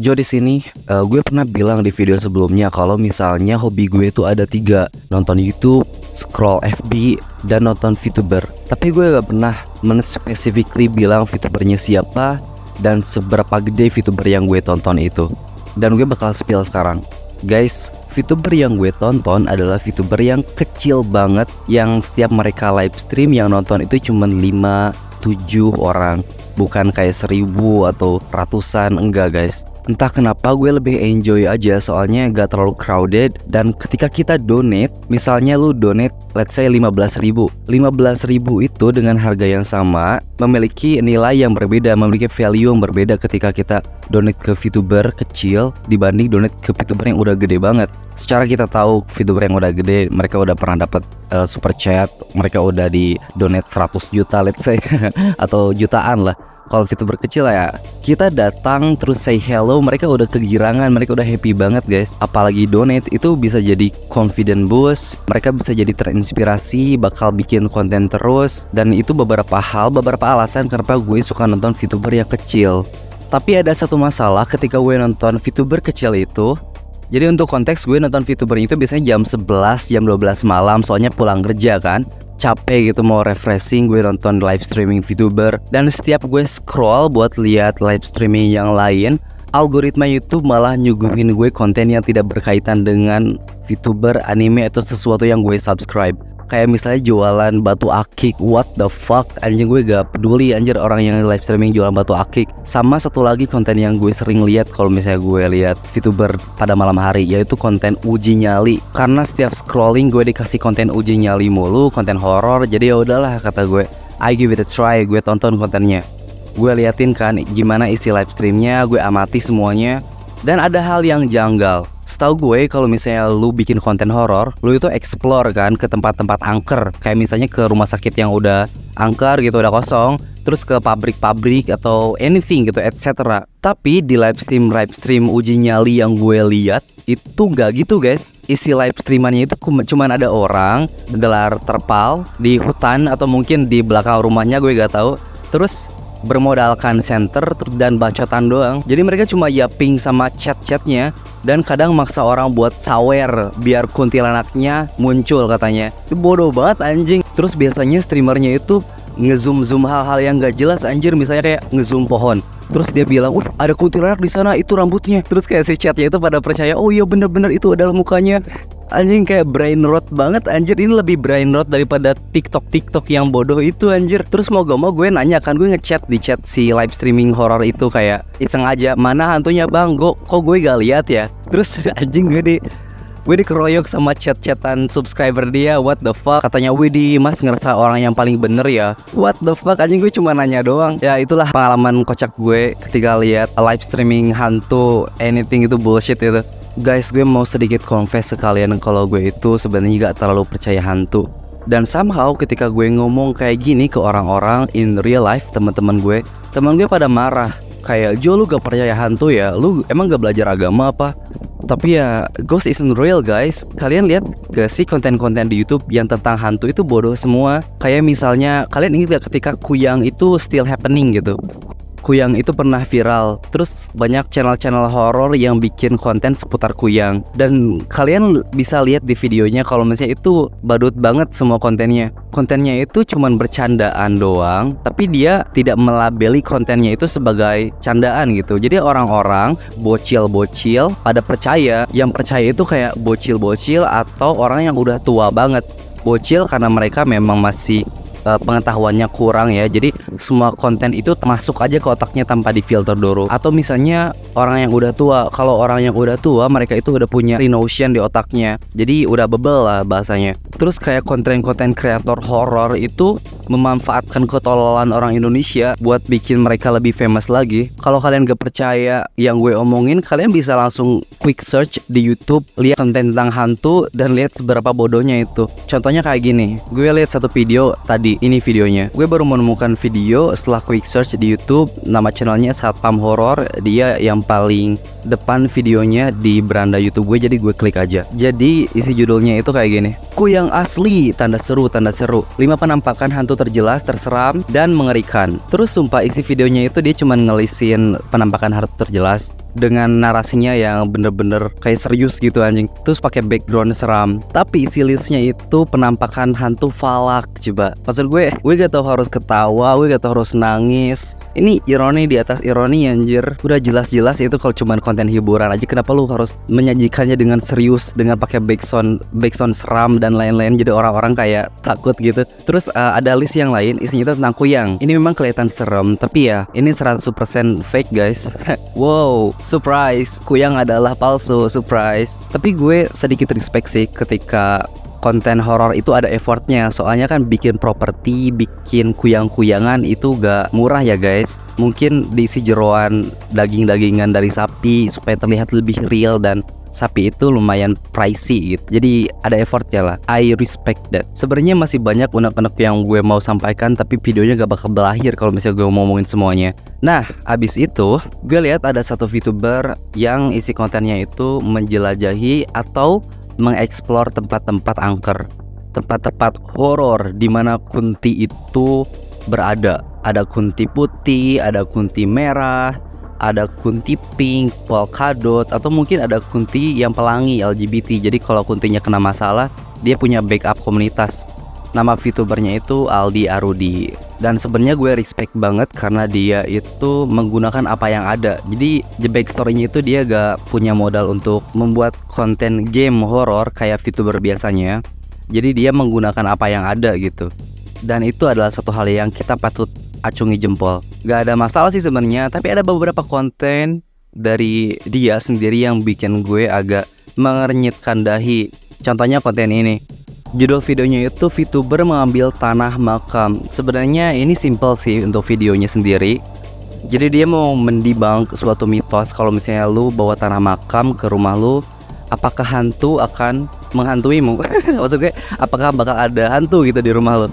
Jo di sini, gue pernah bilang di video sebelumnya kalau misalnya hobi gue itu ada 3, nonton YouTube, scroll FB, dan nonton VTuber. Tapi gue gak pernah specifically bilang VTubernya siapa dan seberapa gede VTuber yang gue tonton itu. Dan gue bakal spill sekarang. Guys, VTuber yang gue tonton adalah VTuber yang kecil banget, yang setiap mereka live stream yang nonton itu cuma 5-7 orang. Bukan kayak 1000 atau ratusan, enggak guys. Entah kenapa gue lebih enjoy aja, soalnya gak terlalu crowded. Dan ketika kita donate, misalnya lu donate let's say 15.000 itu dengan harga yang sama memiliki nilai yang berbeda, memiliki value yang berbeda ketika kita donate ke VTuber kecil dibanding donate ke VTuber yang udah gede banget. Secara kita tahu VTuber yang udah gede, mereka udah pernah dapat super chat, mereka udah di donate 100 juta let's say atau jutaan lah. Kalau VTuber kecil ya, kita datang terus say hello, mereka udah kegirangan, mereka udah happy banget guys. Apalagi donate itu bisa jadi confident boost, mereka bisa jadi terinspirasi, bakal bikin konten terus. Dan itu beberapa alasan kenapa gue suka nonton VTuber yang kecil. Tapi ada satu masalah ketika gue nonton VTuber kecil itu. Jadi untuk konteks, gue nonton VTuber itu biasanya jam 11, jam 12 malam, soalnya pulang kerja kan, capek gitu, mau refreshing, gue nonton live streaming VTuber. Dan setiap gue scroll buat lihat live streaming yang lain, algoritma YouTube malah nyuguhin gue konten yang tidak berkaitan dengan VTuber, anime, atau sesuatu yang gue subscribe. Kayak misalnya jualan batu akik, what the fuck, anjing, gue gak peduli anjir orang yang live streaming jualan batu akik. Sama satu lagi konten yang gue sering lihat kalau misalnya gue lihat VTuber pada malam hari, yaitu konten uji nyali. Karena setiap scrolling gue dikasih konten uji nyali mulu, konten horor, jadi ya udahlah kata gue, I give it a try, gue tonton kontennya. Gue liatin kan gimana isi live streamnya, gue amati semuanya. Dan ada hal yang janggal. Setahu gue kalau misalnya lu bikin konten horor, lu itu explore kan ke tempat-tempat angker. Kayak misalnya ke rumah sakit yang udah angker gitu, udah kosong, terus ke pabrik-pabrik atau anything gitu, etc. Tapi di live stream uji nyali yang gue lihat itu gak gitu guys. Isi live streamannya itu cuman ada orang gelar terpal di hutan atau mungkin di belakang rumahnya, gue gak tahu. Terus bermodalkan center dan bacotan doang. Jadi mereka cuma yapping sama chat-chatnya, dan kadang maksa orang buat sawer biar kuntilanaknya muncul katanya. Itu bodoh banget anjing. Terus biasanya streamernya itu ngezoom hal-hal yang gak jelas anjir, misalnya kayak ngezoom pohon. Terus dia bilang, ada kuntilanak di sana, itu rambutnya. Terus kayak si chatnya itu pada percaya, oh iya bener-bener itu adalah mukanya. Anjing, kayak brain rot banget anjir. Ini lebih brain rot daripada TikTok yang bodoh itu anjir. Terus mau gak mau gue nanya kan, gue ngechat di chat si live streaming horror itu kayak iseng aja, mana hantunya bang, kok gue gak lihat ya. Terus anjing gue dikeroyok sama chat-chatan subscriber dia. What the fuck, katanya Widih mas ngerasa orang yang paling bener ya. What the fuck anjing, gue cuma nanya doang. Ya itulah pengalaman kocak gue ketika lihat live streaming hantu, anything itu bullshit itu. Guys, gue mau sedikit confess sekalian kalau gue itu sebenarnya gak terlalu percaya hantu. Dan somehow ketika gue ngomong kayak gini ke orang-orang in real life, teman gue pada marah. Kayak, Jo lu gak percaya hantu ya? Lu emang gak belajar agama apa? Tapi ya, ghost isn't real guys. Kalian lihat gak sih konten-konten di YouTube yang tentang hantu itu bodoh semua? Kayak misalnya, kalian ingat gak ketika Kuyang itu still happening gitu? Kuyang itu pernah viral. Terus banyak channel-channel horor yang bikin konten seputar Kuyang. Dan kalian bisa lihat di videonya kalau misalnya itu badut banget semua kontennya. Kontennya itu cuman bercandaan doang, tapi dia tidak melabeli kontennya itu sebagai candaan gitu. Jadi orang-orang bocil-bocil pada percaya. Yang percaya itu kayak bocil-bocil atau orang yang udah tua banget. Bocil karena mereka memang masih pengetahuannya kurang ya, jadi semua konten itu masuk aja ke otaknya tanpa difilter dulu. Atau misalnya orang yang udah tua, kalau orang yang udah tua mereka itu udah punya notion di otaknya, jadi udah bebel lah bahasanya. Terus kayak konten-konten kreator horor itu memanfaatkan ketololan orang Indonesia buat bikin mereka lebih famous lagi. Kalau kalian gak percaya yang gue omongin, kalian bisa langsung quick search di YouTube, lihat konten tentang hantu dan lihat seberapa bodohnya itu. Contohnya kayak gini, gue lihat satu video tadi, ini videonya. Gue baru menemukan video setelah quick search di YouTube, nama channelnya Satpam Horor. Dia yang paling depan videonya di beranda YouTube gue, jadi gue klik aja. Jadi isi judulnya itu kayak gini, Kuyang asli, tanda seru, 5 penampakan hantu terjelas, terseram, dan mengerikan. Terus sumpah isi videonya itu dia cuma ngelisin penampakan hantu terjelas, dengan narasinya yang bener-bener kayak serius gitu anjing. Terus pakai background seram. Tapi isi listnya itu penampakan hantu falak. Coba, maksud gue gak tahu harus ketawa, gue gak tahu harus nangis. Ini ironi di atas ironi anjir. Udah jelas-jelas itu kalau cuman konten hiburan aja, kenapa lu harus menyajikannya dengan serius, dengan pakai backsound seram dan lain-lain, jadi orang-orang kayak takut gitu. Terus ada list yang lain isinya itu tentang kuyang. Ini memang kelihatan serem, tapi ya ini 100% fake guys. Wow, surprise, kuyang adalah palsu, surprise. Tapi gue sedikit respect sih ketika konten horor itu ada effortnya. Soalnya kan bikin properti, bikin kuyang-kuyangan itu gak murah ya guys. Mungkin diisi jeroan daging-dagingan dari sapi supaya terlihat lebih real, dan sapi itu lumayan pricey gitu. Jadi ada effortnya lah. I respect that. Sebenarnya masih banyak unek-unek yang gue mau sampaikan, tapi videonya gak bakal berakhir kalau misalnya gue mau ngomongin semuanya. Nah, abis itu gue lihat ada satu VTuber yang isi kontennya itu menjelajahi atau mengeksplor tempat-tempat angker, tempat-tempat horor di mana kunti itu berada. Ada kunti putih, ada kunti merah, ada kunti pink, polkadot, atau mungkin ada kunti yang pelangi LGBT. Jadi kalau kuntinya kena masalah, dia punya backup komunitas. Nama VTubernya itu Aldi Arudi. Dan sebenarnya gue respect banget karena dia itu menggunakan apa yang ada. Jadi the backstory-nya itu dia gak punya modal untuk membuat konten game horror kayak VTuber biasanya. Jadi dia menggunakan apa yang ada gitu. Dan itu adalah satu hal yang kita patut acungi jempol. Gak ada masalah sih sebenarnya, tapi ada beberapa konten dari dia sendiri yang bikin gue agak mengernyitkan dahi. Contohnya konten ini. Judul videonya itu VTuber mengambil tanah makam. Sebenarnya ini simple sih untuk videonya sendiri. Jadi dia mau mendebunk suatu mitos kalau misalnya lu bawa tanah makam ke rumah lu, apakah hantu akan menghantuimu? Maksud gue, apakah bakal ada hantu gitu di rumah lu?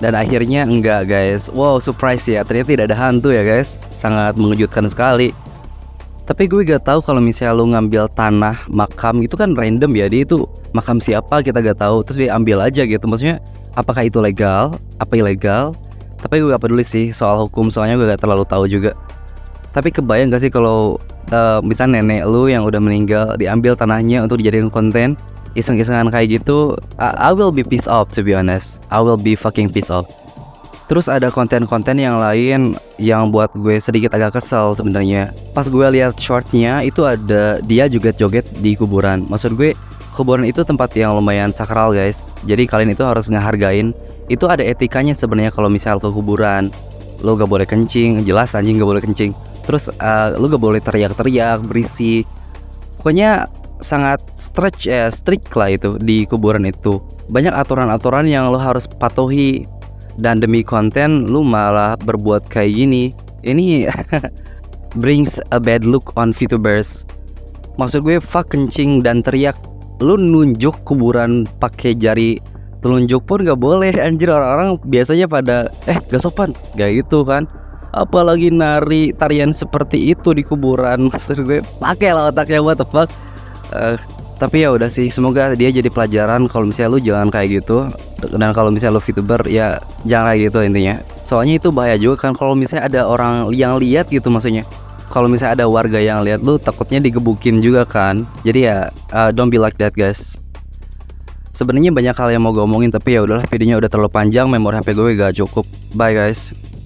Dan akhirnya enggak guys. Wow, surprise ya, ternyata tidak ada hantu ya guys. Sangat mengejutkan sekali. Tapi gue gak tahu kalau misalnya lu ngambil tanah makam itu kan random ya. Dia itu makam siapa kita gak tahu, terus dia ambil aja gitu. Maksudnya apakah itu legal, apa ilegal? Tapi gue gak peduli sih soal hukum, soalnya gue gak terlalu tahu juga. Tapi kebayang gak sih kalau misalnya nenek lu yang udah meninggal diambil tanahnya untuk dijadikan konten iseng-isengan kayak gitu. I will be pissed off, to be honest. I will be fucking pissed off. Terus ada konten-konten yang lain yang buat gue sedikit agak kesel sebenarnya. Pas gue lihat shortnya itu ada dia joget-joget di kuburan. Maksud gue kuburan itu tempat yang lumayan sakral guys. Jadi kalian itu harus ngehargain. Itu ada etikanya sebenarnya kalau misal ke kuburan. Lo gak boleh kencing, jelas anjing gak boleh kencing. Terus lo gak boleh teriak-teriak, berisik. Pokoknya sangat strict lah itu di kuburan itu. Banyak aturan-aturan yang lo harus patuhi. Dan demi konten lu malah berbuat kayak gini. Ini brings a bad look on VTubers. Maksud gue fuck kencing dan teriak. Lu nunjuk kuburan pakai jari telunjuk pun gak boleh anjir. Orang-orang biasanya pada gak sopan, gak gitu kan. Apalagi nari tarian seperti itu di kuburan. Maksud gue pakai lah otaknya, what the fuck. Tapi ya udah sih, semoga dia jadi pelajaran kalau misalnya lu jangan kayak gitu. Dan kalau misalnya lu VTuber ya jangan kayak gitu intinya. Soalnya itu bahaya juga kan kalau misalnya ada orang yang lihat gitu, maksudnya kalau misalnya ada warga yang lihat lu, takutnya digebukin juga kan. Jadi ya don't be like that guys. Sebenarnya banyak hal yang mau gue omongin, tapi ya udahlah, videonya udah terlalu panjang, memori HP gue gak cukup. Bye guys.